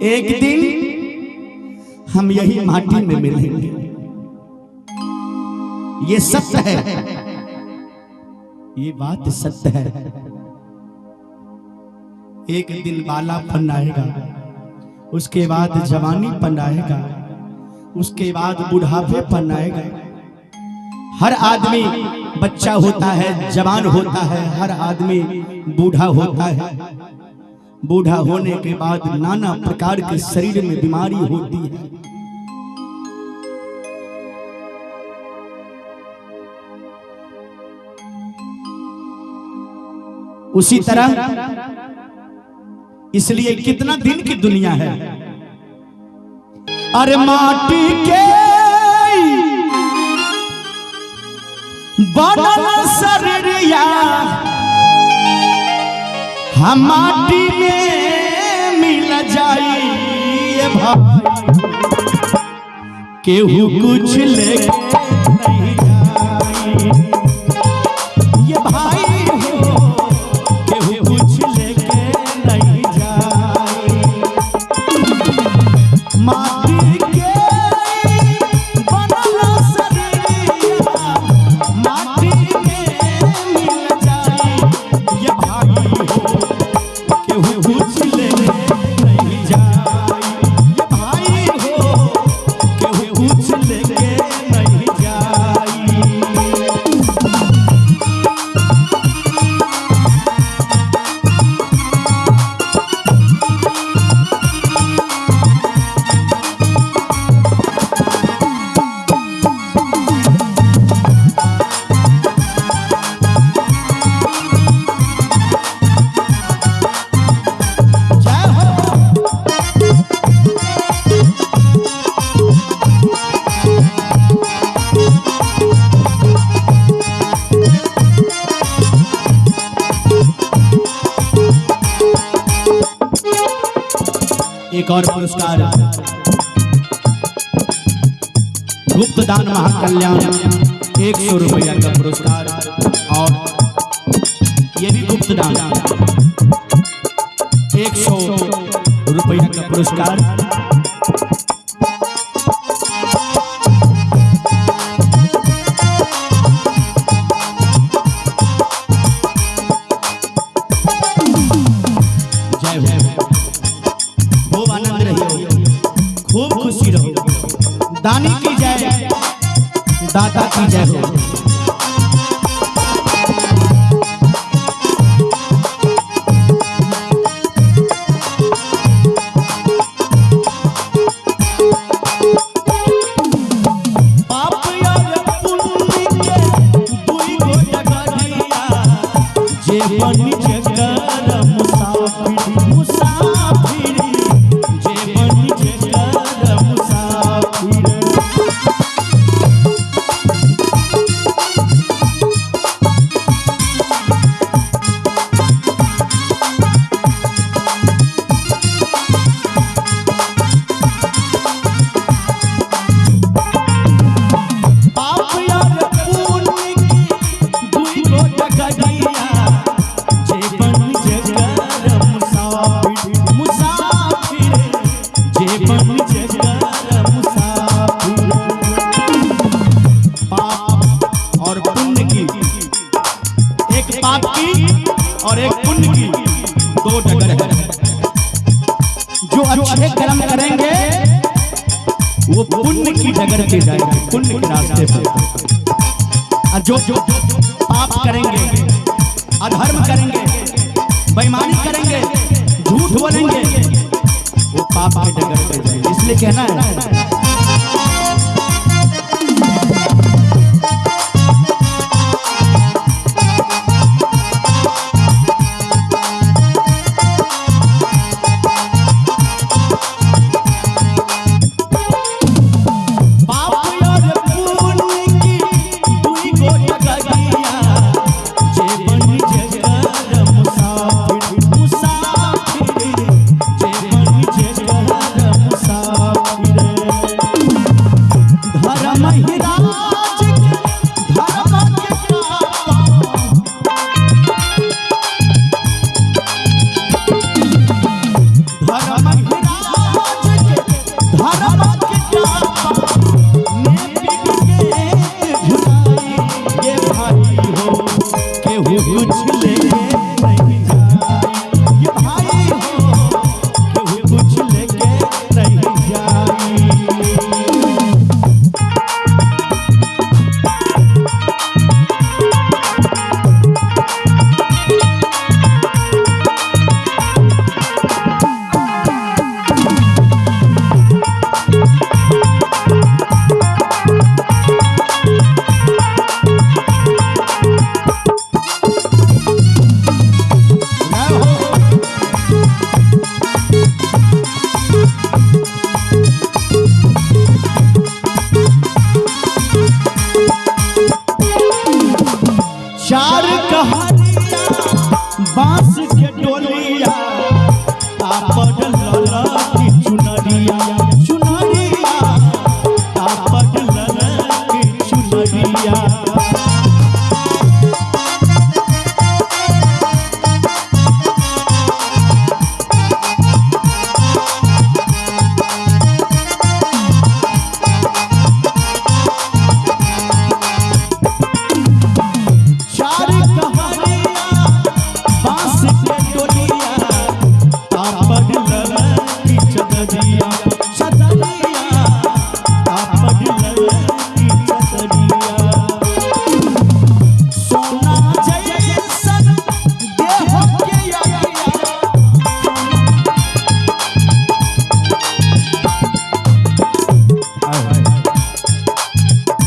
एक दिन हम यही माटी में मिलेंगे, ये सत्य है, ये बात सत्य है। एक दिन बालापन आएगा, उसके बाद जवानीपन आएगा, उसके बाद बुढ़ापेपन आएगा। हर आदमी बच्चा होता है, जवान होता है, हर आदमी बूढ़ा होता है। बूढ़ा होने के बाद नाना प्रकार के शरीर में बीमारी होती है। उसी तरह इसलिए कितना दिन की दुनिया है। अरे माटी के बनल शरीरिया हम माटी में मिल जाई भाई, केहू कुछ लेके नहीं जाई। ये भाई हो केहू कुछ लेके नहीं जाई। माटी के बनल शरीरिया माटी में मिल जाई। ये भाई हो केहू कुछ लेके नहीं जाई। ये भाई हो केहू कुछ लेके नहीं जाई। एक और पुरस्कार गुप्त दान महाकल्याण 100 रुपया का पुरस्कार, और ये भी गुप्त दान 100 रुपया का पुरस्कार। खूब खुशी रहो, दानी की जय, दाता की जय हो। पाप और पुण्य के दुई गो डगरिया, जे बन जगर मुसाफिर मुसाफिर, जे बन जगर मुसाफिर। पाप की और एक पुण्य की दो डगर है। जो अच्छे कर्म करेंगे वो पुण्य की डगर पे जाएंगे, पुण्य के रास्ते पर। और जो पाप करेंगे, अधर्म करेंगे, बेईमानी करेंगे, झूठ बोलेंगे, वो पाप के डगर पे जाएंगे। इसलिए कहना है मुसाफिर, जे बन जगर मुसाफिर।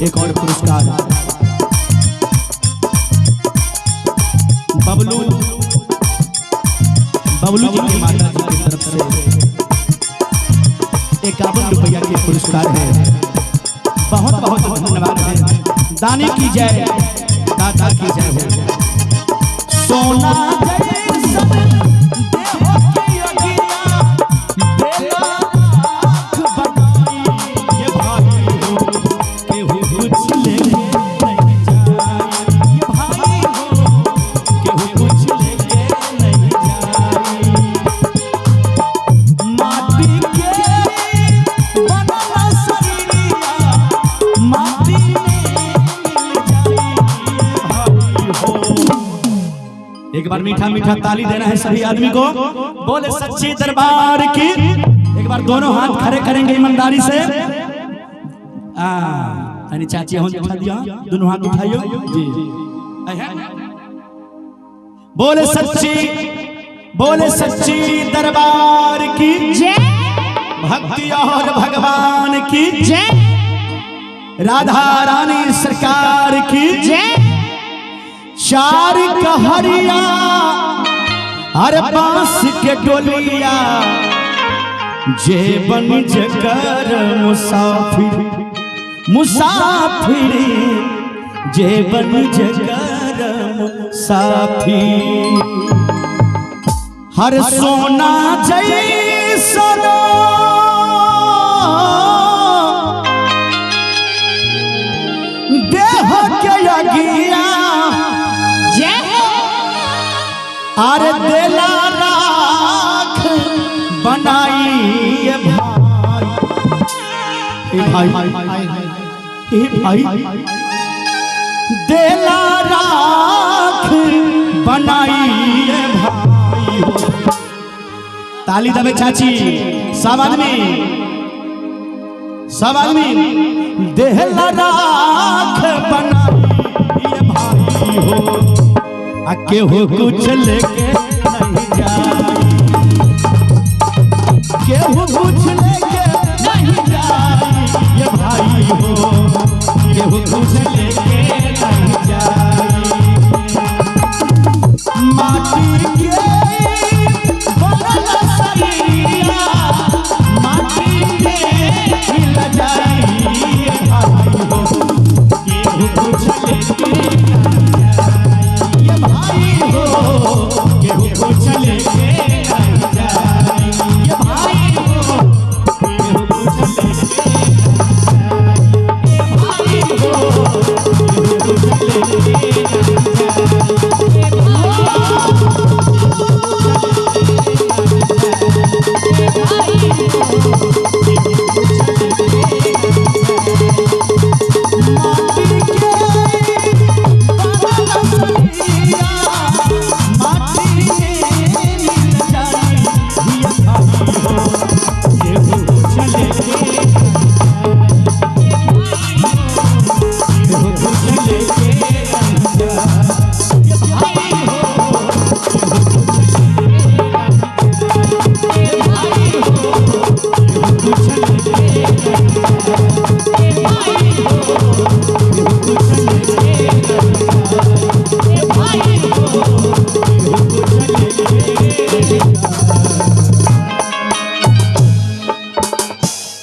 एक और पुरस्कार बबलू जी की माता जी की तरफ से 51 रुपया के पुरस्कार है। बहुत बहुत धन्यवाद है। दानी की जय, दाता की जय हो। सोना एक बार मीठा मीठा ताली देना है सभी आदमी को। बोले सच्चे दरबार की। एक बार दोनों हाथ खड़े करेंगे ईमानदारी से। चाची हाथ उठा दिया, दोनों हाथ उठाइयो जी। बोले सच्ची दरबार की जय। भक्ति और भगवान की जय। राधा रानी सरकार की जय। चार कहरिया हर बांस के डोलिया जे बन जकर मुसाफिर जे बन जकर मुसाफिर। हर सोना जैसन देह के अगिया अरे देला राख बनाई भाई देला राख बनाई भाई। ताली दबे चाची। सब आदमी देला राख बनाई भाई हो। केहू कुछ लेके नहीं जाए, केहू कुछ लेके नहीं जाए ये भाई हो। केहू कुछ लेके नहीं जाए। माटी के बनल शरीरिया माटी में मिल जाए ये भाई हो। केहू कुछ लेके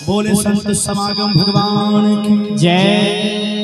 बोले संत समागम भगवान की जय।